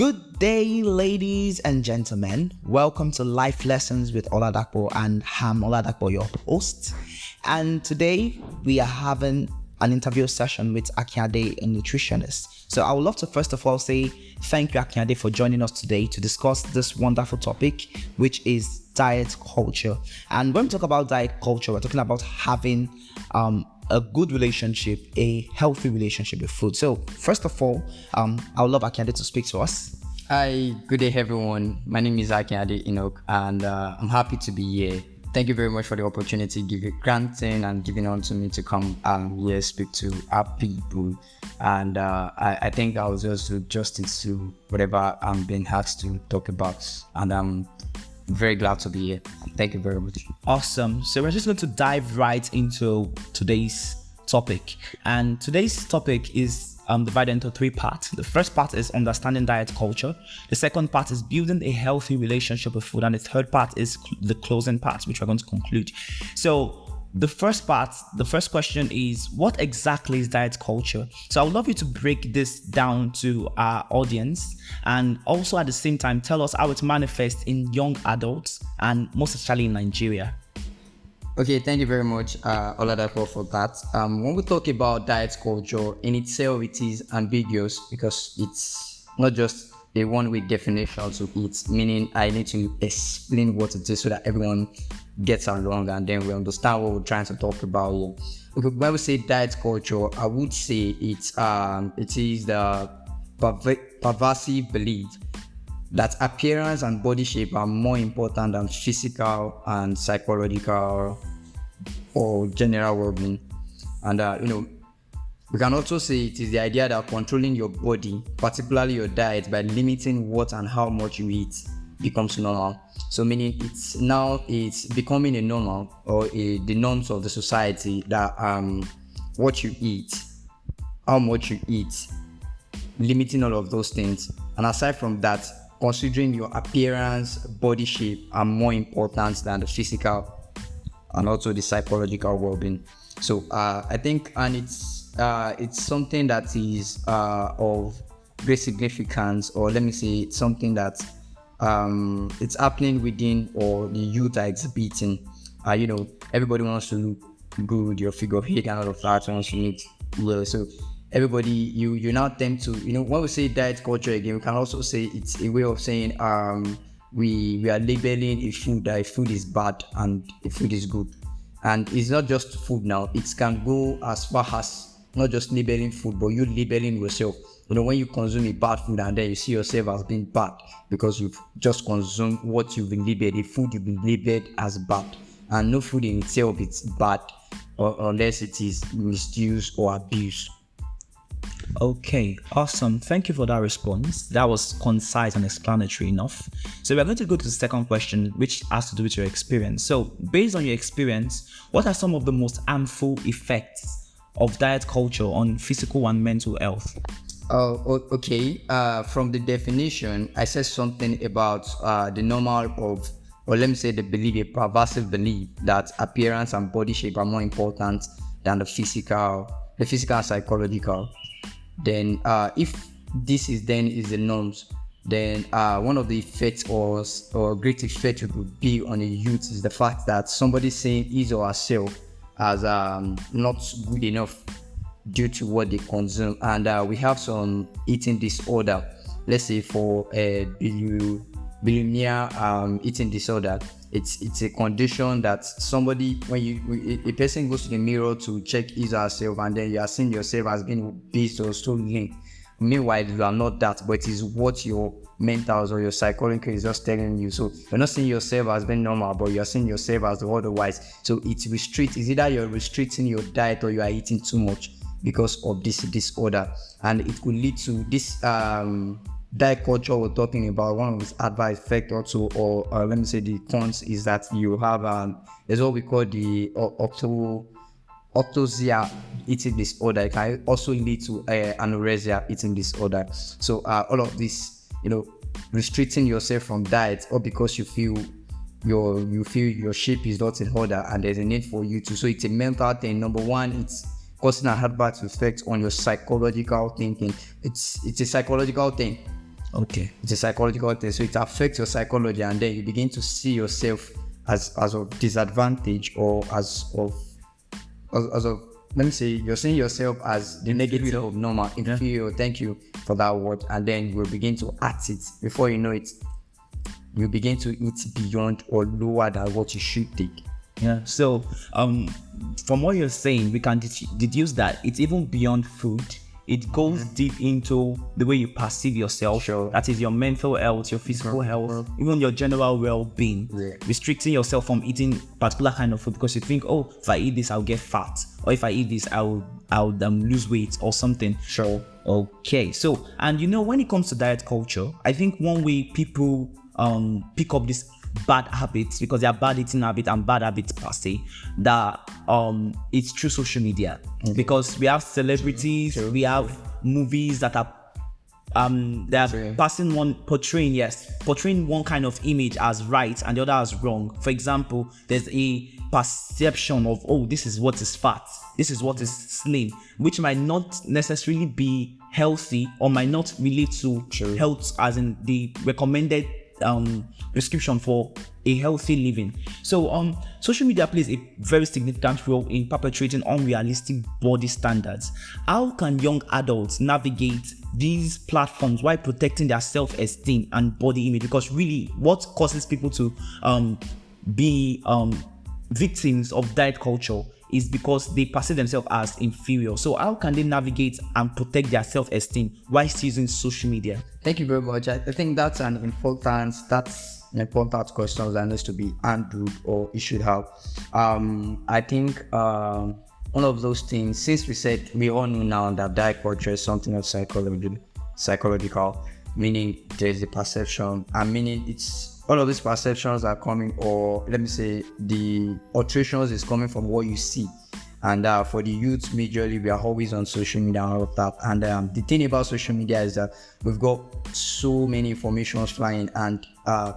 Good day, ladies and gentlemen. Welcome to Life Lessons with Oladapo, and I'm Oladapo, your host. And today we are having an interview session with Akiade, a nutritionist. So I would love to first of all say thank you, Akiade, for joining us today to discuss this wonderful topic, which is diet culture. And when we talk about diet culture, we're talking about having a good relationship, a healthy relationship with food. So first of all, I would love Akiade to speak to us. Hi, good day everyone. My name is Akiade Enoch, and I'm happy to be here. Thank you very much for the opportunity granting and giving on to me to come here speak to our people. And I think I was just do justice to whatever I'm being asked to talk about, and I'm very glad to be here. Thank you very much. Awesome. So we're just going to dive right into today's topic, and today's topic is divided into three parts. The first part is understanding diet culture. The second part is building a healthy relationship with food, and the third part is the closing part, which we're going to conclude. So the first question is, what exactly is diet culture? So I would love you to break this down to our audience, and also at the same time tell us how it manifests in young adults and most especially in Nigeria. Okay, thank you very much, Oladapo, for that. When we talk about diet culture, in itself, it is ambiguous because it's not just a one-way definition to it, meaning I need to explain what it is so that everyone gets along and then we understand what we're trying to talk about here. Okay, when we say diet culture, I would say it is the pervasive belief that appearance and body shape are more important than physical and psychological or general well-being. And we can also say it is the idea that controlling your body, particularly your diet, by limiting what and how much you eat becomes normal. So meaning it's becoming a normal or the norms of the society that what you eat, how much you eat, limiting all of those things. And aside from that, considering your appearance, body shape are more important than the physical and also the psychological well-being. So I think, and it's something that is of great significance, or let me say it's something that it's happening within, or the youth are exhibiting. Everybody wants to look good, your figure of height and all of that wants to look well. So everybody, you now tend to, when we say diet culture again, we can also say it's a way of saying we are labeling a food that a food is bad and a food is good. And it's not just food now, it can go as far as not just labeling food, but you labeling yourself. When you consume a bad food and then you see yourself as being bad because you've just consumed what you've been labeled, a food you've been labeled as bad. And no food in itself is bad unless it is misused or abused. Okay, awesome. Thank you for that response. That was concise and explanatory enough. So we're going to go to the second question, which has to do with your experience. So based on your experience, what are some of the most harmful effects of diet culture on physical and mental health? Okay. From the definition, I said something about the normal of, or let me say the belief, a pervasive belief that appearance and body shape are more important than the physical and psychological. Then if this is the norms, then one of the effects or great effect it would be on the youth is the fact that somebody saying his or herself as not good enough due to what they consume. And we have some eating disorder, let's say for bulimia eating disorder. It's a condition that somebody, when a person goes to the mirror to check his or herself, and then you are seeing yourself as being obese or so lean. Meanwhile, you are not that, but it is what your mentals or your psychology is just telling you. So you're not seeing yourself as being normal, but you're seeing yourself as otherwise. So it restricts. It's either you're restricting your diet or you are eating too much because of this disorder, and it could lead to this diet culture we're talking about. One of its adverse effects also, or let me say the cons, is that you have there's what we call the orthorexia eating disorder. It can also lead to anorexia eating disorder. So all of this, restricting yourself from diet, or because you feel your shape is not in order and there's a need for you to. So it's a mental thing. Number one, it's causing an adverse effect on your psychological thinking. It's a psychological thing. Okay. It's a psychological thing, so it affects your psychology, and then you begin to see yourself as of disadvantage, or as of let me say, you're seeing yourself as the negative of normal, inferior. Thank you for that word. And then you will begin to act it. Before you know it, you begin to eat beyond or lower than what you should take. Yeah. So, from what you're saying, we can deduce that it's even beyond food. It goes deep into the way you perceive yourself. Sure. That is your mental health, your physical health, even your general well-being. Yeah. Restricting yourself from eating particular kind of food because you think, oh, if I eat this, I'll get fat, or if I eat this, I'll lose weight or something. Sure. Okay. So, and when it comes to diet culture, I think one way people pick up this bad habits, because they are bad eating habits and bad habits per se, that it's through social media. Because we have celebrities, we have movies that are they are portraying one kind of image as right and the other as wrong. For example, there's a perception of, oh, this is what is fat, this is what is slim, which might not necessarily be healthy or might not relate to health as in the recommended prescription for a healthy living. So social media plays a very significant role in perpetuating unrealistic body standards. How can young adults navigate these platforms while protecting their self-esteem and body image? Because really, what causes people to be victims of diet culture is because they perceive themselves as inferior. So how can they navigate and protect their self-esteem while using social media? Thank you very much. I think that's an important question that needs to be handled, or it should have. I think one of those things, since we all know now that diet culture is something of psychological, meaning there's a perception, and meaning it's all of these perceptions are coming, or let me say the alterations is coming from what you see. And for the youth, majorly, we are always on social media and all of that. And the thing about social media is that we've got so many informations flying, and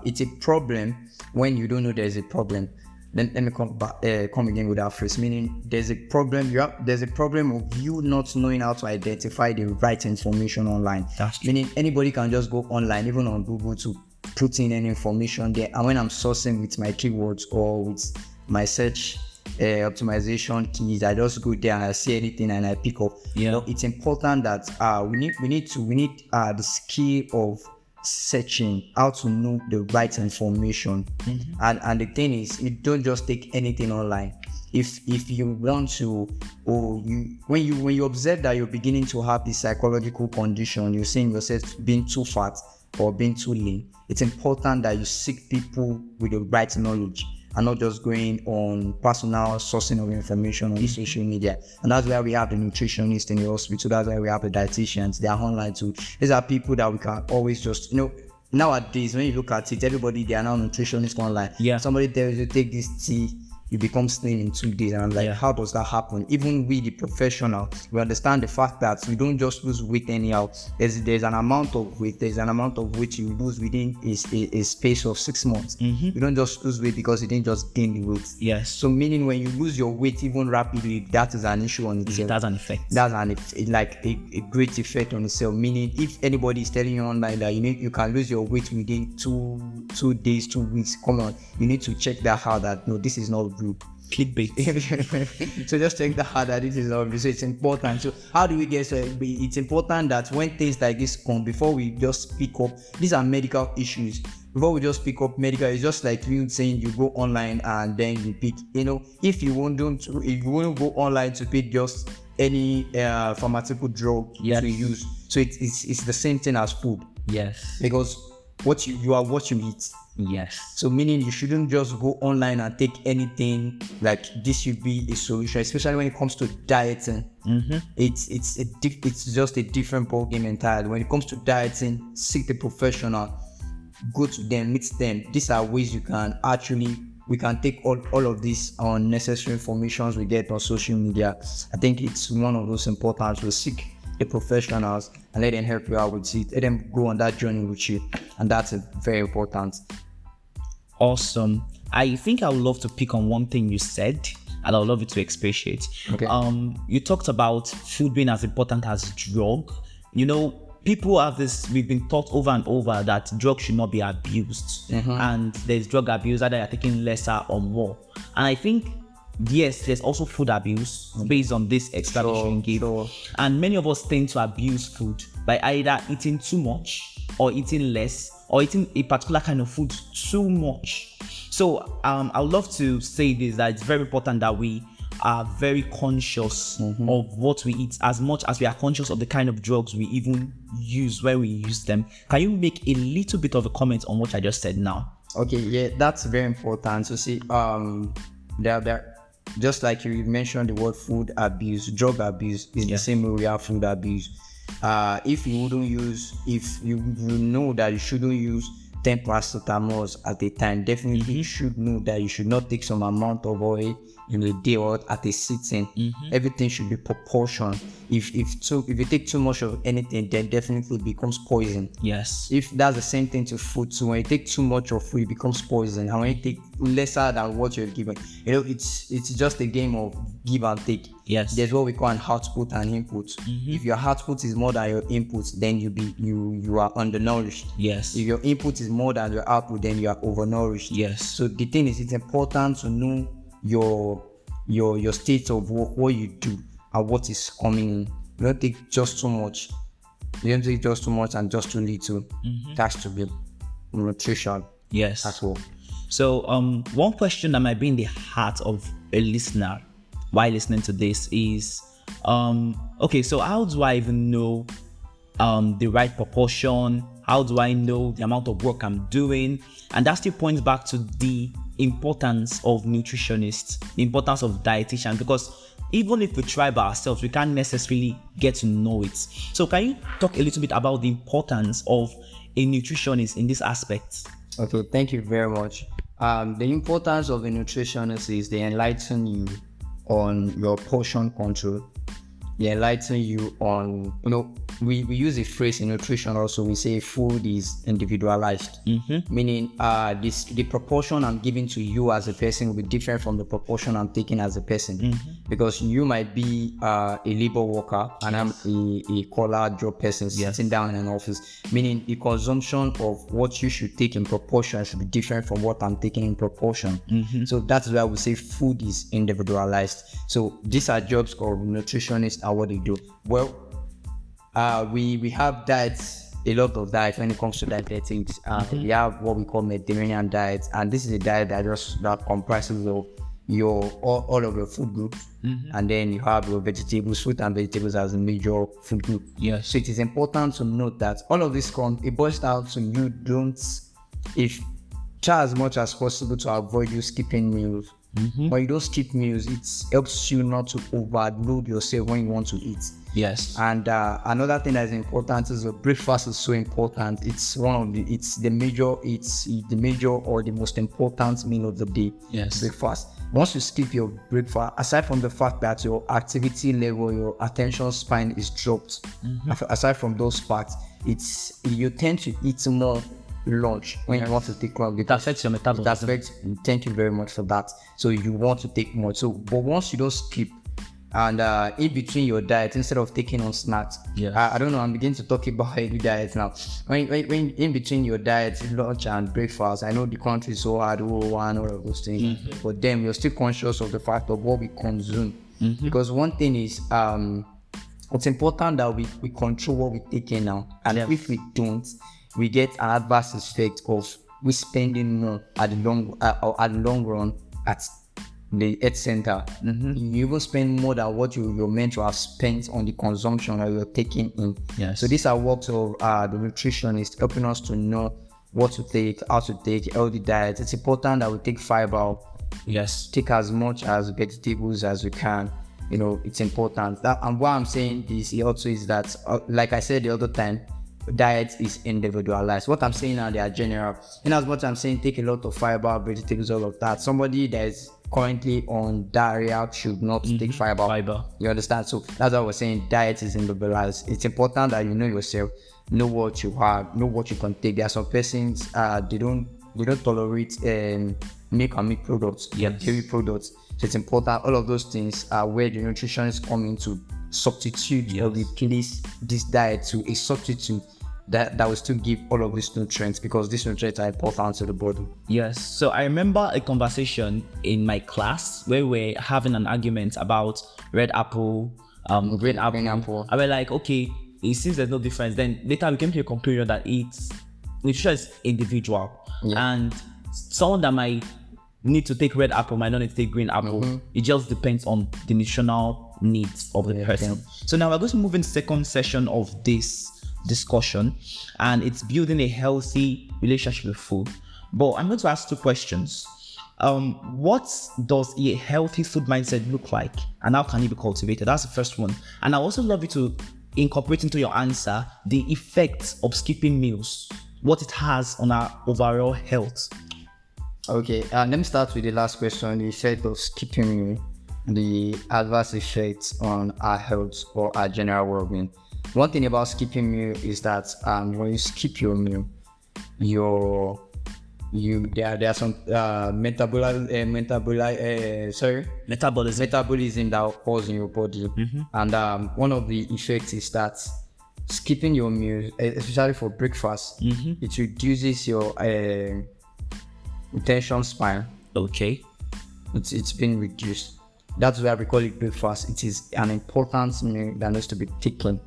it's a problem when you don't know there's a problem. Then let me come again with that phrase, meaning there's a problem. There's a problem of you not knowing how to identify the right information online. Meaning anybody can just go online, even on Google, to put in any information there, and when I'm sourcing with my keywords or with my search optimization keys, I just go there and I see anything and I pick up. It's important that we need the skill of searching, how to know the right information. And the thing is, you don't just take anything online. If you want to, or when you observe that you're beginning to have this psychological condition, you're seeing yourself being too fat or being too lean, it's important that you seek people with the right knowledge and not just going on personal sourcing of information on social media. And that's why we have the nutritionist in the hospital. That's why we have the dietitians. They are online too. These are people that we can always just, nowadays when you look at it, everybody, they are now nutritionists online. Yeah. Somebody tells you, take this tea, you become slim in 2 days. And I'm like, how does that happen? Even we, the professional, we understand the fact that we don't just lose weight anyhow. There's an amount of weight. There's an amount of weight you lose within a space of 6 months. You don't just lose weight because you didn't just gain the weight. Yes. So meaning when you lose your weight even rapidly, that is an issue on itself. That's an effect. That's a great effect on itself. Meaning if anybody is telling you online that you can lose your weight within 2 days, 2 weeks, come on, you need to check that out, that no, this is not good. Clickbait. So just check that out, that this is obvious. So it's important. So how do we get so it's important that when things like this come, before we just pick up, these are medical issues. Before we just pick up medical, it's just like you saying you go online and then you pick, if you won't go online to pick just any pharmaceutical drug to use. So it's the same thing as food. Yes. Because what you are what you eat. Yes. So meaning you shouldn't just go online and take anything like this should be a solution, especially when it comes to dieting. It's just a different ballgame entirely. When it comes to dieting, seek the professional, go to them, meet them. These are ways we can take all of these unnecessary informations we get on social media. I think it's one of those important to seek the professionals and let them help you out with it. Let them go on that journey with you, and that's very important. Awesome. I think I would love to pick on one thing you said, and I would love you to expatiate. Okay. You talked about food being as important as drug. people have this, we've been taught over and over that drugs should not be abused. And there's drug abuse, either you're taking lesser or more. And I think, yes, there's also food abuse based on this explanation you gave. And many of us tend to abuse food by either eating too much or eating less or eating a particular kind of food too much. So I would love to say this, that it's very important that we are very conscious of what we eat, as much as we are conscious of the kind of drugs we even use when we use them. Can you make a little bit of a comment on what I just said now? Okay, yeah, that's very important. So see, there, just like you mentioned the word food abuse, drug abuse is the same way we have food abuse. If you know that you shouldn't use 10 paracetamols at a time, definitely you should know that you should not take some amount of oil in a day or at a sitting. Everything should be proportioned. If you take too much of anything, then definitely it becomes poison. Yes. If that's the same thing to food, so when you take too much of food, it becomes poison. And when you take lesser than what you're given, it's just a game of give and take. Yes. There's what we call an output and input. If your output is more than your input, then you are undernourished. Yes. If your input is more than your output, then you are overnourished. Yes. So the thing is, it's important to know your state of what you do and what is coming in. You don't take just too much. You don't take just too much and just too little. That's to be nutrition. Yes. As well. So one question that might be in the heart of a listener while listening to this is, okay, so how do I even know the right proportion? How do I know the amount of work I'm doing? And that still points back to the importance of nutritionists, the importance of dietitian, because even if we try by ourselves, we can't necessarily get to know it. So can you talk a little bit about the importance of a nutritionist in this aspect? Okay, thank you very much. The importance of a nutritionist is they enlighten you on your portion control. They enlighten you on, we use a phrase in nutrition also. We say food is individualized, meaning the proportion I'm giving to you as a person will be different from the proportion I'm taking as a person, because you might be a labor worker and I'm a collar job person sitting down in an office, meaning the consumption of what you should take in proportion should be different from what I'm taking in proportion. So that's why we say food is individualized. So these are jobs called nutritionists and what they do. Well, we have diets, a lot of diets when it comes to dietetics. We have what we call Mediterranean diets, and this is a diet that comprises of all of your food groups, and then you have your vegetables, fruit and vegetables as a major food group. Yes. So it is important to note that all of this it boils down to you try as much as possible to avoid you skipping meals. When you don't skip meals, it helps you not to overload yourself when you want to eat. Yes. And another thing that is important is breakfast is so important. It's the major or the most important meal of the day. Yes. Breakfast. Once you skip your breakfast, aside from the fact that your activity level, your attention span is dropped, aside from those facts, you tend to eat more lunch when you want to take lunch. It affects your metabolism. Thank you very much for that. So you want to take more. But once you don't skip, and in between your diet, instead of taking on snacks, I don't know, I'm beginning to talk about healthy diets now. When in between your diet, lunch and breakfast, I know the country is so hard, all of those things, but then we're still conscious of the fact of what we consume. Because one thing is, it's important that we control what we take in now, and if we don't, we get an adverse effect of we spending more at the long run at the health center. You even spend more than what you're meant to have spent on the consumption that you're taking in. Yes. So these are works of the nutritionist helping us to know what to take, how to take healthy diet. It's important that we take fiber. Yes. Take as much as vegetables as we can. It's important. And why I'm saying this also is that, like I said the other time, diet is individualized. What I'm saying now, they are general. In as much I'm saying take a lot of fiber, vegetables, all of that. Somebody that is currently on diarrhea should not take fiber. You understand? So that's why we're saying diet is individualized. It's important that you know yourself, know what you have, know what you can take. There are some persons they don't tolerate milk and milk products, dairy products. So it's important. All of those things are where the nutritionists come in to substitute or replace this diet to a substitute that will still give all of these nutrients, because these nutrients are important to the body. Yes. So I remember a conversation in my class where we're having an argument about red apple, green apple. I was like, okay, it seems there's no difference. Then later we came to a conclusion that nutrition is individual, and someone that might need to take red apple might not need to take green apple. It just depends on the nutritional needs of the person. So now we're going to move into the second session of this discussion, and it's building a healthy relationship with food. But I'm going to ask two questions. What does a healthy food mindset look like, and how can it be cultivated? That's the first one. And I also love you to incorporate into your answer the effects of skipping meals, what it has on our overall health. Okay, let me start with the last question. The effect of skipping meal, the adverse effects on our health or our general well-being. One thing about skipping meal is that when you skip your meal, there are some metabolism that occurs in your body, and one of the effects is that skipping your meal, especially for breakfast, it reduces your attention span. Okay, it's been reduced. That's why we call it breakfast. It is an important meal that needs to be taken.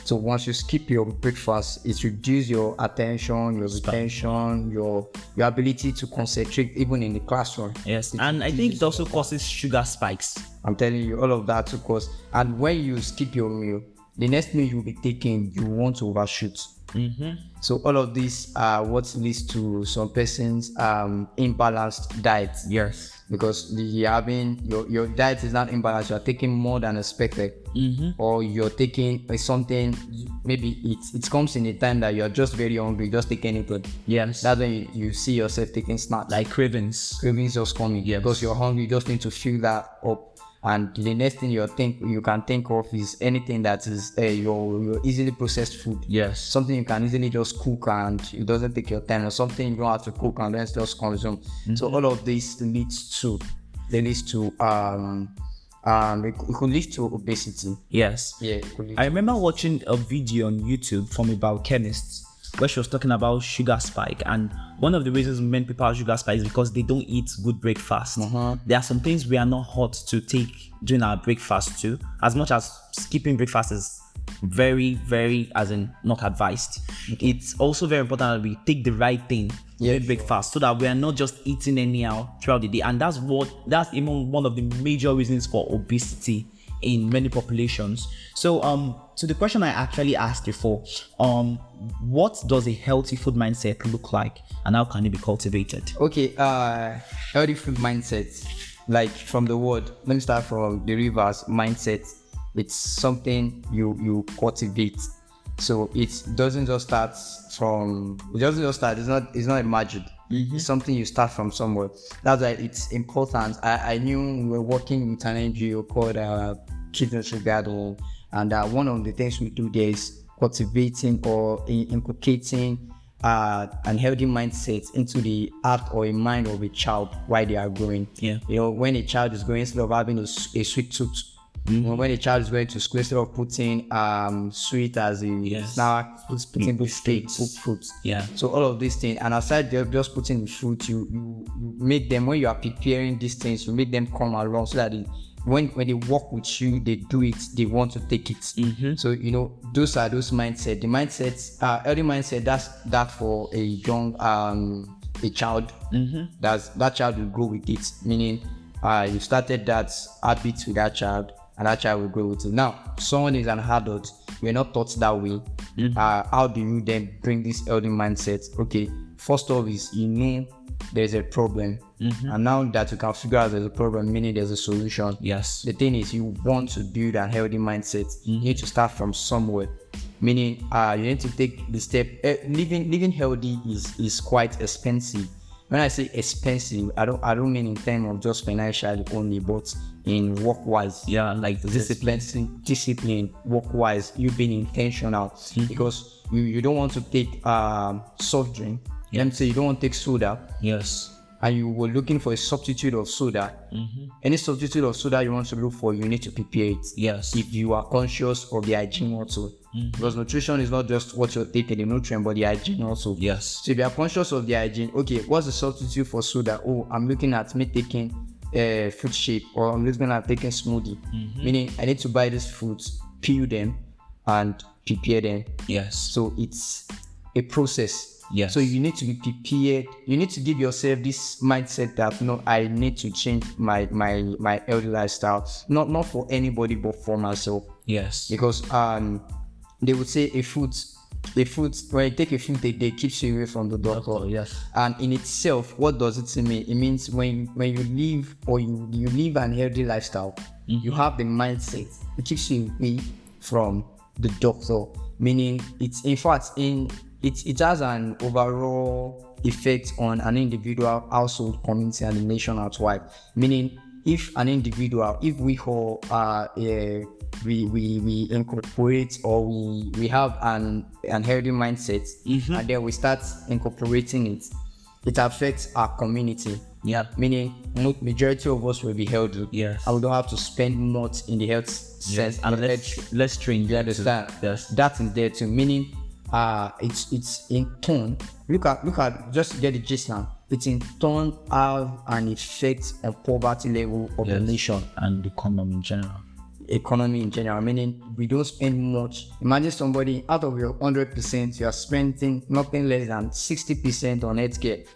So once you skip your breakfast, it reduces your attention, your retention, your ability to concentrate even in the classroom. Yes, and I think it also causes sugar spikes. I'm telling you, all of that to cause. And when you skip your meal, the next meal you'll be taking, you want to overshoot. So all of this what leads to some persons imbalanced diet. Yes, because your diet is not imbalanced. You are taking more than expected, or you're taking something. Maybe it comes in a time that you're just very hungry, just take anything. Yes, that's when you see yourself taking snacks, like cravings just coming. Yes, because you're hungry, you just need to fill that up. And the next thing you can think of is anything that is your easily processed food. Yes, something you can easily just cook and it doesn't take your time, or something you don't have to cook and then just consume. So all of this leads to it could lead to obesity. Yes. Yeah. I remember watching a video on YouTube from a biochemist where she was talking about sugar spike, and one of the reasons many people have sugar spike is because they don't eat good breakfast. There are some things we are not hot to take during our breakfast too, as much as skipping breakfast is very, very, as in not advised. It's also very important that we take the right thing with breakfast, so that we are not just eating anyhow throughout the day. And that's even one of the major reasons for obesity in many populations. So to the question I actually asked before, what does a healthy food mindset look like, and how can it be cultivated? Okay, healthy food mindset, like from the word, let me start from the reverse mindset. It's something you cultivate. So it doesn't just start. It's not a magic. It's something you start from somewhere. That's why it's important. I knew we were working with an NGO called Kids Nursery Garden, and one of the things we do there is cultivating or inculcating an healthy mindset into the heart or a mind of a child while they are growing. Yeah. When a child is growing, instead of having a sweet tooth, when a child is going to school, instead of putting sweet as a snack, putting fruits. Yeah. So all of these things, and aside they're just putting the fruit, you make them, when you are preparing these things, you make them come along so that when they work with you, they do it, they want to take it. So those are those mindsets. The mindsets, early mindset, that's that for a young a child. That child will grow with it, meaning you started that habit with that child, and that child will grow with it. Now, someone is an adult, we're not taught that way. How do you then bring this healthy mindset? Okay, first of all is there's a problem, and now that you can figure out there's a problem, meaning there's a solution. Yes. The thing is, you want to build a healthy mindset. You need to start from somewhere, meaning you need to take the step. Living healthy is quite expensive. When I say expensive, I don't mean in terms of just financially only, but in work-wise. Yeah, like discipline, work-wise, you being intentional, because you don't want to take soft drink. Let me say you don't want to take soda. Yes. and you were looking for a substitute of soda, any substitute of soda you want to look for, you need to prepare it. Yes. If you are conscious of the hygiene also. Because nutrition is not just what you're taking, the nutrient, but the hygiene also. Yes. So if you are conscious of the hygiene, okay, what's the substitute for soda? Oh, I'm looking at me taking fruit shake, or I'm looking at taking smoothie. Meaning I need to buy these fruits, peel them, and prepare them. Yes. So it's a process. Yes. So you need to be prepared. You need to give yourself this mindset that I need to change my healthy lifestyle. Not for anybody, but for myself. Yes. Because they would say a fruit when you take a fruit a day keeps you away from the doctor. Yes. And in itself, what does it mean? It means when you live, or you live an healthy lifestyle, you have the mindset. It keeps you away from the doctor. Meaning it's, in fact, it has an overall effect on an individual, household, community, and the nation at wide. Meaning, if an individual, if we all we incorporate, or we have an healthy mindset, and then we start incorporating it, it affects our community. Yeah. Meaning, majority of us will be healthy. Yes. And we don't have to spend much in the health sense. And let's train. You understand? Yes. That is there too. Meaning, it's in turn. Look at just get the gist now. It's in turn have an effect on poverty level of the nation and the economy in general. Meaning we don't spend much. Imagine somebody, out of your 100%, you are spending nothing less than 60% on healthcare.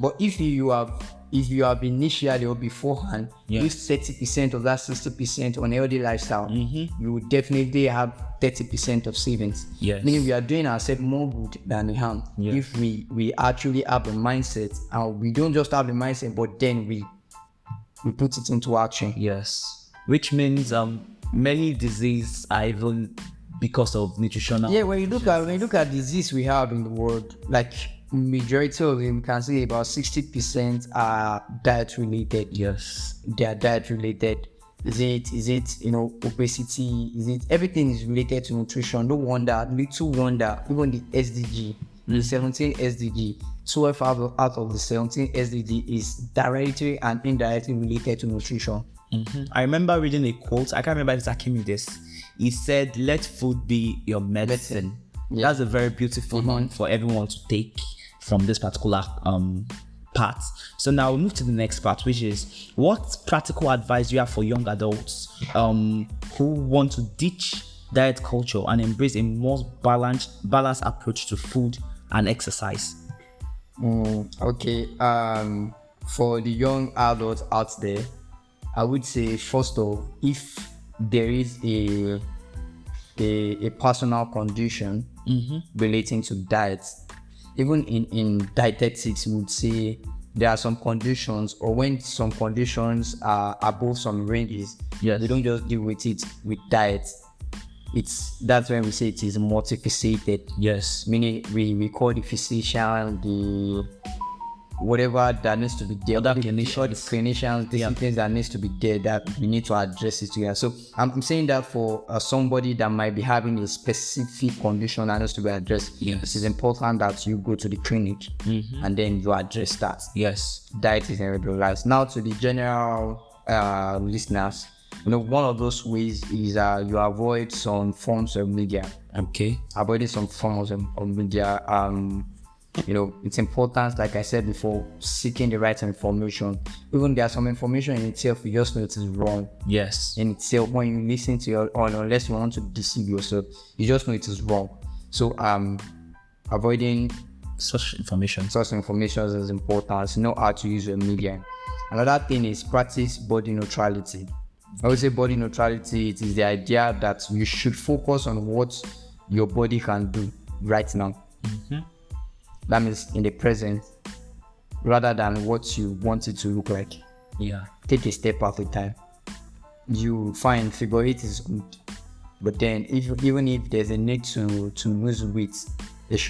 But if you have initially or beforehand used 30% of that 60% on healthy lifestyle, you will definitely have 30% of savings. Yes. Meaning we are doing ourselves more good than harm if we actually have a mindset, and we don't just have the mindset, but then we put it into action. Yes. Which means many diseases are even because of nutritional. Yeah, when you look at disease we have in the world, like majority of them, can say about 60% are diet related. Yes. They are diet related. Is it obesity? Is it everything is related to nutrition? No wonder, little wonder, even the SDG, the 17 SDG, 12 out of the 17 SDG is directly and indirectly related to nutrition. I remember reading a quote. I can't remember exactly with this. He said, "Let food be your medicine." Yeah. That's a very beautiful one for everyone to take from this particular part. So now we'll move to the next part, which is, what practical advice do you have for young adults who want to ditch diet culture and embrace a more balanced approach to food and exercise? Okay. For the young adults out there, I would say, first of all, if there is a personal condition relating to diets, even in dietetics, we would say there are some conditions, or when some conditions are above some ranges, they don't just deal with it with diet. That's when we say it is multifaceted. Yes. Meaning we call the physician, the whatever that needs to be there, the clinicians, the things that needs to be there, that we need to address it together. So I'm saying that for somebody that might be having a specific condition that needs to be addressed, it is important that you go to the clinic and then you address that. Yes. Diet is individualized. Now to the general listeners, one of those ways is you avoid some forms of media. Okay. Avoiding some forms of media. It's important, like I said before, seeking the right information. Even there are some information in itself, you just know it is wrong. Yes. In itself, when you listen to unless you want to deceive yourself, you just know it is wrong. So avoiding such information is important. Know how to use your media. Another thing is practice body neutrality. I would say body neutrality, it is the idea that you should focus on what your body can do right now. That means in the present, rather than what you want it to look like. Yeah. Take a step at a time. You find figure 8 is good, but then even if there's a need to lose weight, it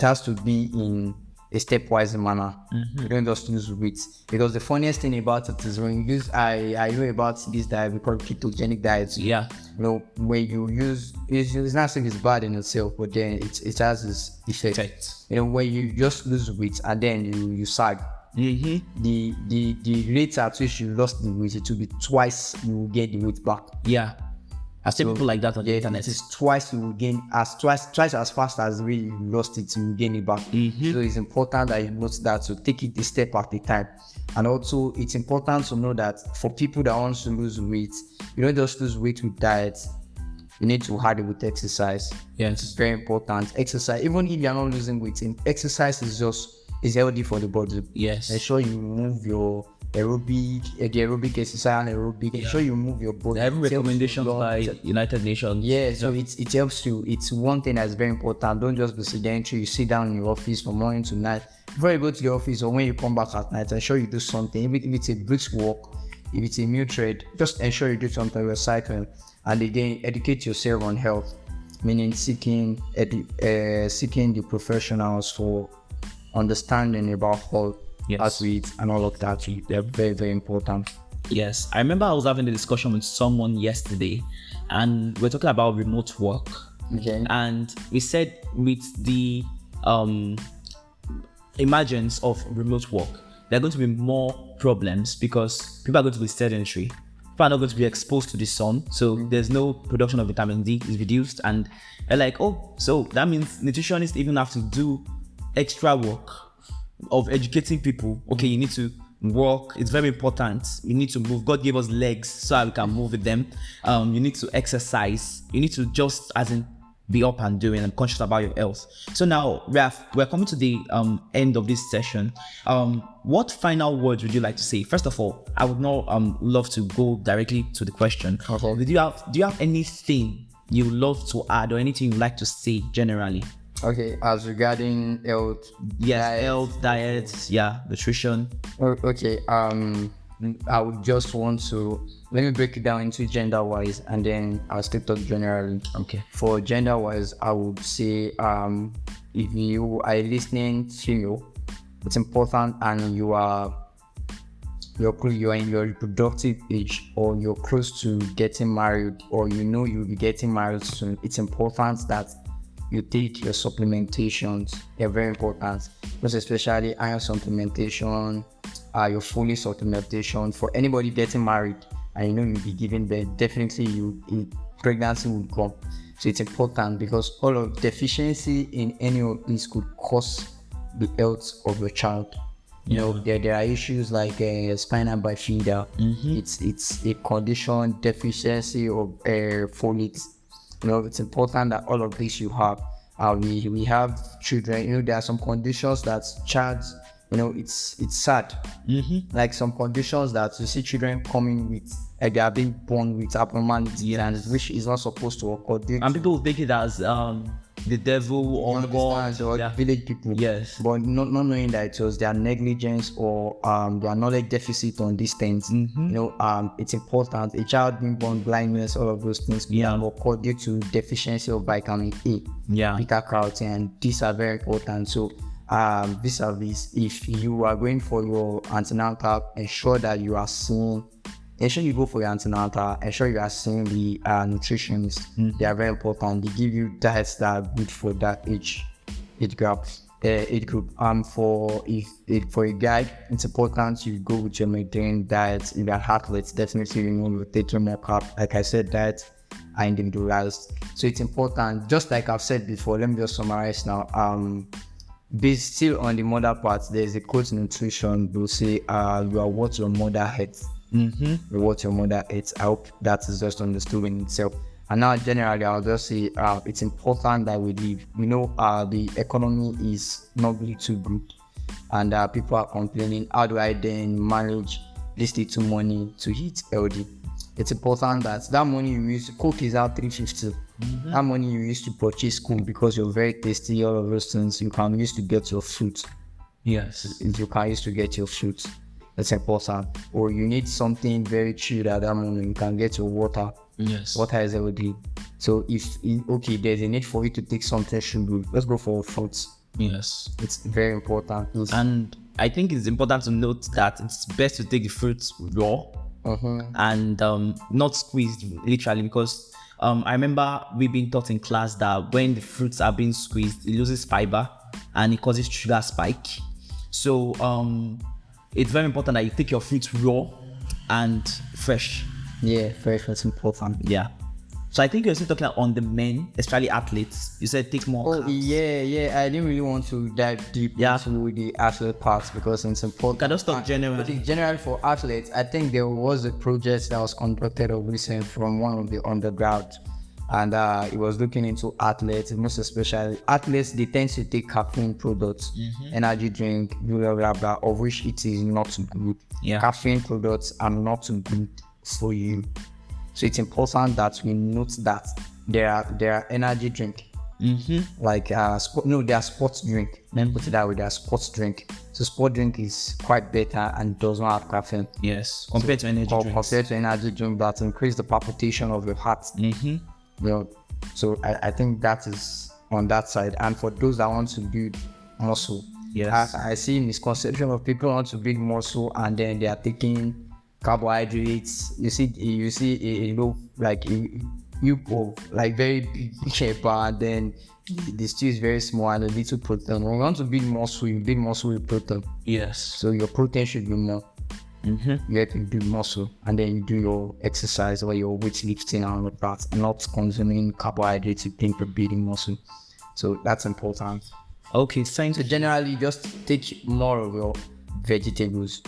has to be in a stepwise manner. You don't just lose weight, because the funniest thing about it is when you use I know about this diet we call ketogenic diet. Yeah. You know, when you use it's not saying it's bad in itself, but then it has its effect. You know, when you just lose weight and then you sag, the rate at which you lost the weight, it will be twice you will get the weight back. Yeah. I see people like that on the internet. It is twice you will gain twice as fast as really you lost it, you will gain it back. So it's important that you note that, so take it a step at a time. And also it's important to know that for people that want to lose weight, you don't just lose weight with diet, you need to add it with exercise. Yes. It's very important. Exercise, even if you're not losing weight, exercise is healthy for the body. Yes. Ensure you move your aerobic exercise and aerobic. Ensure you move your body. There are recommendations by United Nations. Yeah, so it helps you. It's one thing that's very important. Don't just be sedentary. You sit down in your office from morning to night. Before you go to the office or when you come back at night, ensure you do something. If it's a brisk walk, if it's a meal trade, just ensure you do something. You're cycling, and again, educate yourself on health, meaning seeking the professionals for understanding about health. Yes. As we eat and all of that, they're very, very important. Yes, I remember I was having a discussion with someone yesterday, and we're talking about remote work. Okay. And we said with the emergence of remote work, there are going to be more problems because people are going to be sedentary. People are not going to be exposed to the sun, so there's no production of vitamin D is reduced, and they're like, oh, so that means nutritionists even have to do extra work of educating people. Okay, you need to walk, it's very important. You need to move. God gave us legs so that we can move with them. You need to exercise. You need to just be up and doing and conscious about your health. So now we're coming to the end of this session. What final words would you like to say? First of all, I would now love to go directly to the question. Okay. Do you have anything you love to add or anything you'd like to say generally? Okay, as regarding health, health, diet, nutrition. Okay, I would just want to let me break it down into gender wise, and then I'll still talk generally. Okay. For gender wise, I would say if you are listening female, it's important, and you're in your reproductive age, or you're close to getting married, or you'll be getting married soon. It's important that you take your supplementations. They're very important, most especially iron supplementation, your folate supplementation. For anybody getting married and you'll be giving birth, definitely pregnancy will come. So it's important, because all of deficiency in any of these could cause the health of your child. You know, there are issues like spinal bifida. It's a condition, deficiency of folate. You know, it's important that all of this you have. We have children. You know, there are some conditions that child. You know, it's sad. Like some conditions that you see children coming with, they are being born with abnormalities, and which is not supposed to occur. And people take it as the devil or God or village people. Yes. But not knowing that it was their negligence or their knowledge deficit on these things. You know, it's important. A child being born blindness, all of those things can occur due to deficiency of vitamin A, beta carotene, and these are very important. So vis-a-vis, if you are going for your antenatal, ensure that you are seeing. Ensure you go for your antenatal. Ensure you are seeing the nutritionists. They are very important. They give you diets that are good for that age group. For a guy, it's important you go with your Mediterranean diet. If you're an athlete, definitely rotate your more carb. Like I said, diets are individualized, so it's important. Just like I've said before, let me just summarize now. Based still on the mother part, there's a quote in nutrition. They'll say, "You are what your mother hates." What your mother eats. I hope that is just understood in itself. And now generally I'll just say it's important that we live. We know the economy is not really too good, and people are complaining, how do I then manage this little money to eat healthy? It's important that money you use to cook is out 350. That money you use to purchase food, because you're very tasty, all of those things you can use to get your fruit. Yes. You can use to get your fruit. That's important. Or you need something very chilled at that moment, you can get your water. Yes. Water is healthy. So if there's a need for you to take something sugary, let's go for fruits. Yes. It's very important. And I think it's important to note that it's best to take the fruits raw and not squeezed literally, because I remember we being taught in class that when the fruits are being squeezed, it loses fiber and it causes sugar spike. So it's very important that you take your fruits raw and fresh. Yeah, fresh is important. Yeah. So I think you're still talking on the men, especially athletes. You said take more. Oh, yeah. I didn't really want to dive deep into the athlete parts because it's important. Can I just talk generally? But in general for athletes, I think there was a project that was conducted of recent from one of the undergrads, and it was looking into athletes, most especially athletes. They tend to take caffeine products, energy drink, blah blah blah, of which it is not good. Yeah. Caffeine products are not good for you. So it's important that we note that there are energy drink, like they are sports drink. Let me put it that way, they are sports drink. So sport drink is quite better and does not have caffeine. Yes, compared to energy drinks. Compared to energy drink that increase the palpitation of your heart. You know, so I think that is on that side. And for those that want to build muscle, yes, I see misconception of people want to build muscle and then they are taking carbohydrates. You see, like you go like very big bar, and then the stew is very small and a little protein. When you want to build muscle, you build muscle with protein. Yes. So your protein should be more. You have to build muscle, and then you do your exercise or your weightlifting and all of that, not consuming carbohydrates to think for building muscle. So that's important. Okay, thanks. So generally, just take more of your vegetables,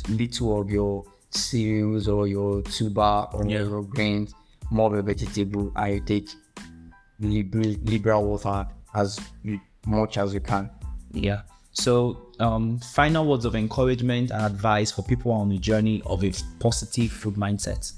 little of your cereals or your tuber or your grains, more of a vegetable, and you take liberal water as much as you can. Yeah. So final words of encouragement and advice for people on the journey of a positive food mindset.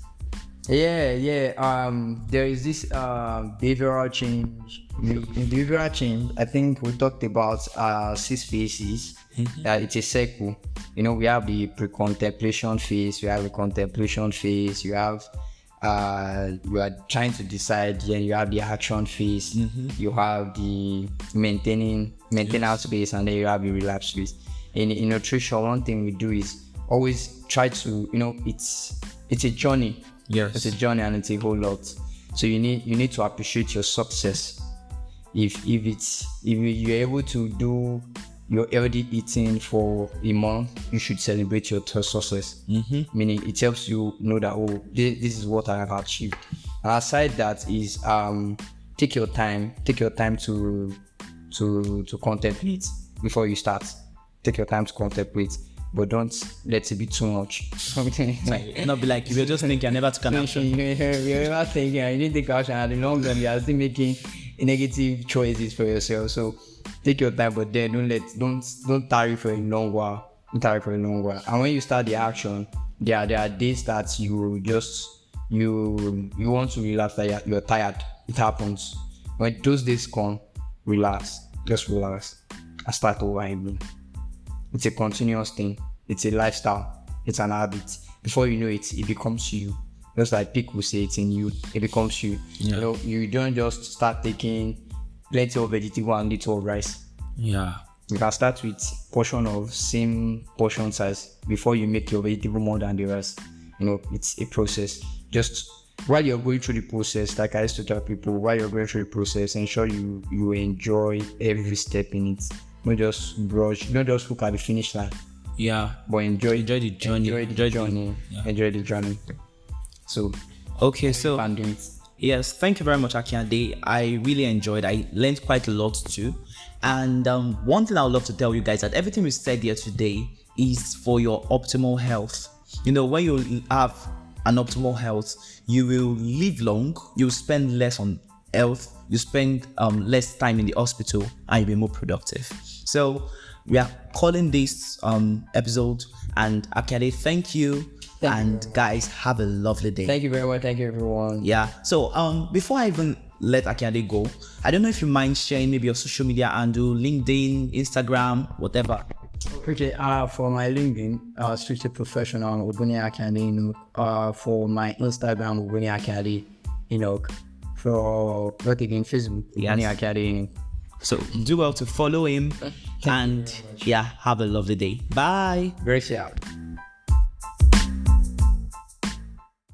There is this behavioral change. In behavioral change, I think we talked about 6 phases. It's a cycle. We have the pre-contemplation phase, we have the contemplation phase, you have you are trying to decide, then you have the action phase, you have the maintenance phase, and then you have the relapse phase. In nutrition, one thing we do is always try to, it's a journey. Yes. It's a journey and it's a whole lot. So you need to appreciate your success. If you're able to do your healthy eating for a month, you should celebrate your success. Meaning it helps you know that this is what I have achieved. And aside that is take your time to contemplate before you start. Take your time to contemplate, but don't let it be too much. Not be like, you will just think you're never taking action. You're never thinking, you need to take action, and in the long run, you are still making negative choices for yourself. So take your time, but then don't tarry for a long while. And when you start the action, there are days that you want to relax, that you're tired. It happens. When those days come, just relax and start over again. It's a continuous thing. It's a lifestyle. It's an habit. Before you know it, it becomes you. Just like people say, it's in you. It becomes you. Yeah. You don't just start taking plenty of vegetable and little of rice. Yeah. You can start with same portion size before you make your vegetable more than the rest. It's a process. Just while you're going through the process, like I used to tell people, while you're going through the process, ensure you enjoy every step in it. Not just look at the finish line. Yeah. But enjoy the journey. Enjoy the journey. So okay, so can do it. Yes, thank you very much, Akiade. I really enjoyed. I learned quite a lot too. And one thing I would love to tell you guys, that everything we said here today is for your optimal health. When you have an optimal health, you will live long, you'll spend less on health, you spend less time in the hospital, and you'll be more productive. So we are calling this episode, and Akiade, thank you. And guys, have a lovely day. Thank you very much. Thank you, everyone. Yeah. So before I even let Akiade go, I don't know if you mind sharing maybe your social media handle, LinkedIn, Instagram, whatever. Okay. For my LinkedIn, strictly professional, Ubuni Akiade. For my Instagram, Ubuni Akiade. For what again? Facebook, Ubuni Akiade. So do well to follow him, and yeah, have a lovely day. Bye. Grace out.